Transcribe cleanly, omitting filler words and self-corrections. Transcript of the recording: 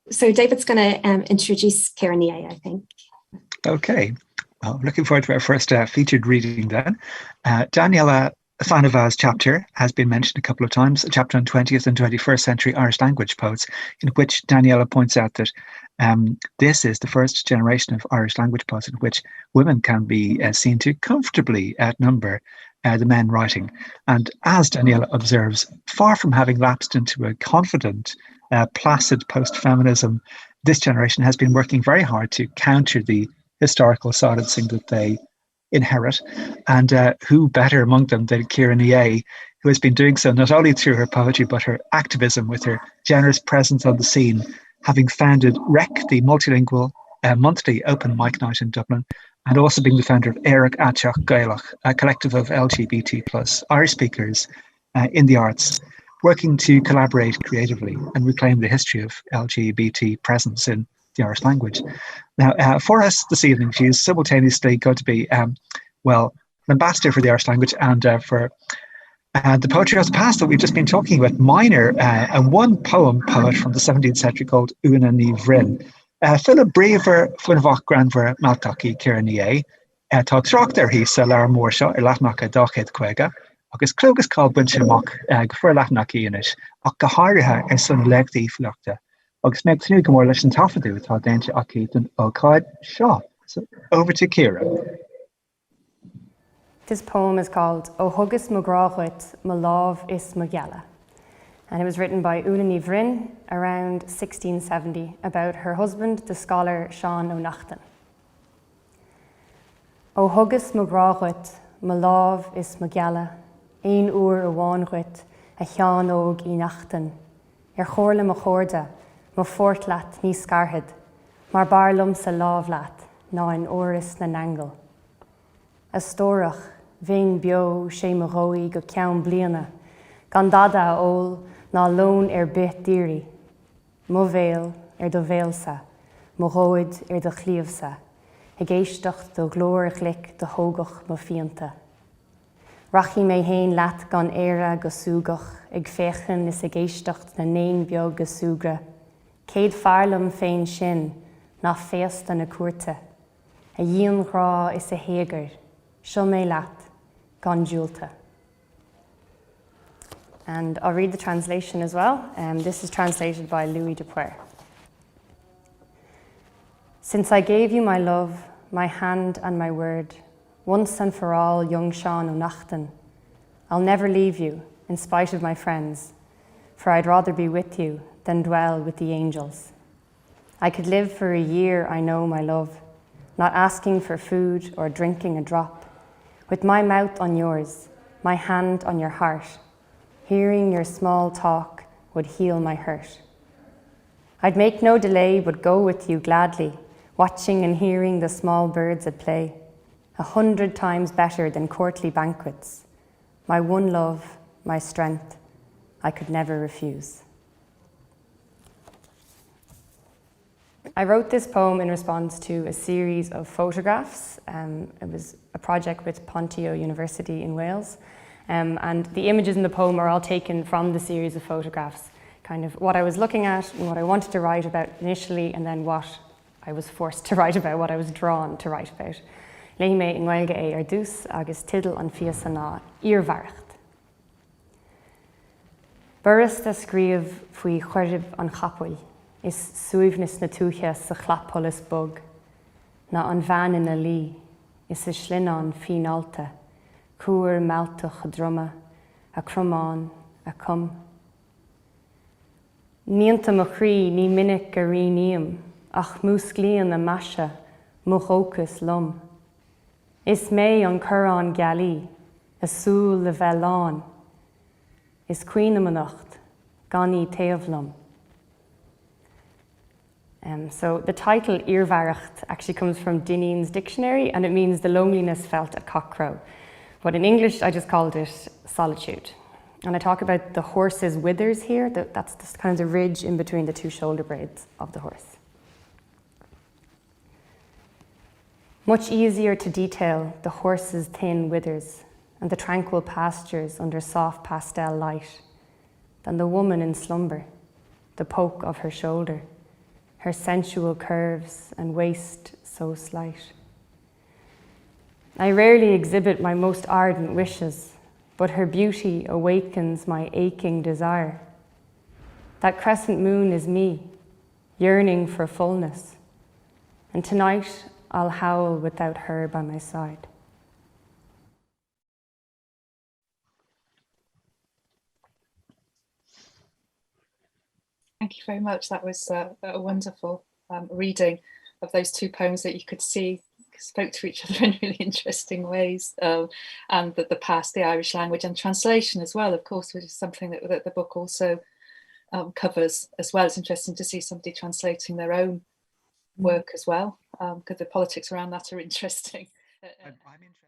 So David's going to introduce Ciara Ní É, I think. Okay. Well, looking forward to our first featured reading then. Daniela Fanova's chapter has been mentioned a couple of times, a chapter on 20th and 21st century Irish language poets, in which Daniela points out that this is the first generation of Irish language poets in which women can be seen to comfortably outnumber the men writing. And as Daniela observes, far from having lapsed into a confident, placid post-feminism, this generation has been working very hard to counter the historical silencing that they inherit. And who better among them than Ciara Ní É, who has been doing so not only through her poetry, but her activism with her generous presence on the scene, having founded REC, the multilingual monthly open mic night in Dublin, and also being the founder of Éireach Ateach Gaelach, a collective of LGBT plus Irish speakers in the arts, working to collaborate creatively and reclaim the history of LGBT presence in the Irish language. Now, for us this evening, she is simultaneously going to be, well, an ambassador for the Irish language and for the poetry of the past that we've just been talking about, minor, a one-poem poet from the 17th century called Una ní Bhrin. Philip Brever, Funavach Granver, Maltaki, Ciara Ní É, tá tráchtar hí sa lear mór seo ar leathnach a dáchéad chuige, agus clúgus cá buinte amach go fuair leathnach íonis, ach go háirithe ar son leachtaí fleachta. Agus méid tnú go mór leis an tafaidú tá dainte ací don ócáid seo. So over to Ciara. This poem is called O Thugas mo Gráchuit mo lámh is mo Geala, and it was written by Una ní Bhrin around 1670 about her husband, the scholar Sean O'Nachtan. O Thugas mo Gráchuit mo lámh is mo Geala, ein uair a bháinchuit a chean óg í nachtan, ar chóirla mo chóirda, mo fort leat ní scarhead, mar barlum sa lámh leat, ná an óras na nangal. A stórach, Bhín bio sé mo róí go ceann bliana, gan dada ól ná lón ar bith díri, mo bhéal ar do bhéalsa, mo róid ar do chliamhsa, ag éisteacht do glóir glic do thógach mo fianta. Rachi mé héin leat gan éire go súgach, ag féchan is ag éisteacht na néin beag go súgra, céad fearlam féin sin ná féasta na cuairte, a dhéon rá is a héagar, seo mé leat, gan dúilta. And I'll read the translation as well. This is translated by Louis Dupuer. Since I gave you my love, my hand and my word, once and for all, young Sean O'Nachtan, I'll never leave you, in spite of my friends, for I'd rather be with you than dwell with the angels. I could live for a year, I know, my love, not asking for food or drinking a drop, with my mouth on yours, my hand on your heart. Hearing your small talk would heal my hurt. I'd make no delay but go with you gladly, watching and hearing the small birds at play, 100 times better than courtly banquets. My one love, my strength, I could never refuse. I wrote this poem in response to a series of photographs. It was a project with Pontio University in Wales. And the images in the poem are all taken from the series of photographs, kind of what I was looking at and what I wanted to write about initially, and then what I was forced to write about, what I was drawn to write about. Léamh in Ailbhe é ar dús agus tidal an fios ná iarmhaircht. Burras de scríomh faoi chuireamh an chapúil, is suaimhnas na túthe sa chlappolas bug, na an bhean in na lí, is sa slinán fiánalta, cuair mealtach a druma, a crumán, a cum. Níonta mo chrí ní minic a riníam, ach músglíon na masha, mo chócas lum. Is mé an curán galí, a súl le bheláin, is cuineamanacht, ganí taobhlum. So the title Iarmhaircht actually comes from Dineen's dictionary, and it means the loneliness felt at cockcrow. But in English, I just called it solitude. And I talk about the horse's withers here. That's just kind of the ridge in between the two shoulder blades of the horse. Much easier to detail the horse's thin withers and the tranquil pastures under soft pastel light than the woman in slumber, the poke of her shoulder, her sensual curves and waist so slight. I rarely exhibit my most ardent wishes, but her beauty awakens my aching desire. That crescent moon is me, yearning for fullness, and tonight I'll howl without her by my side. Thank you very much. That was a wonderful reading of those two poems that you could see spoke to each other in really interesting ways, and that the past, the Irish language, and translation as well, of course, which is something that the book also covers as well. It's interesting to see somebody translating their own work as well, because the politics around that are interesting. I'm interested.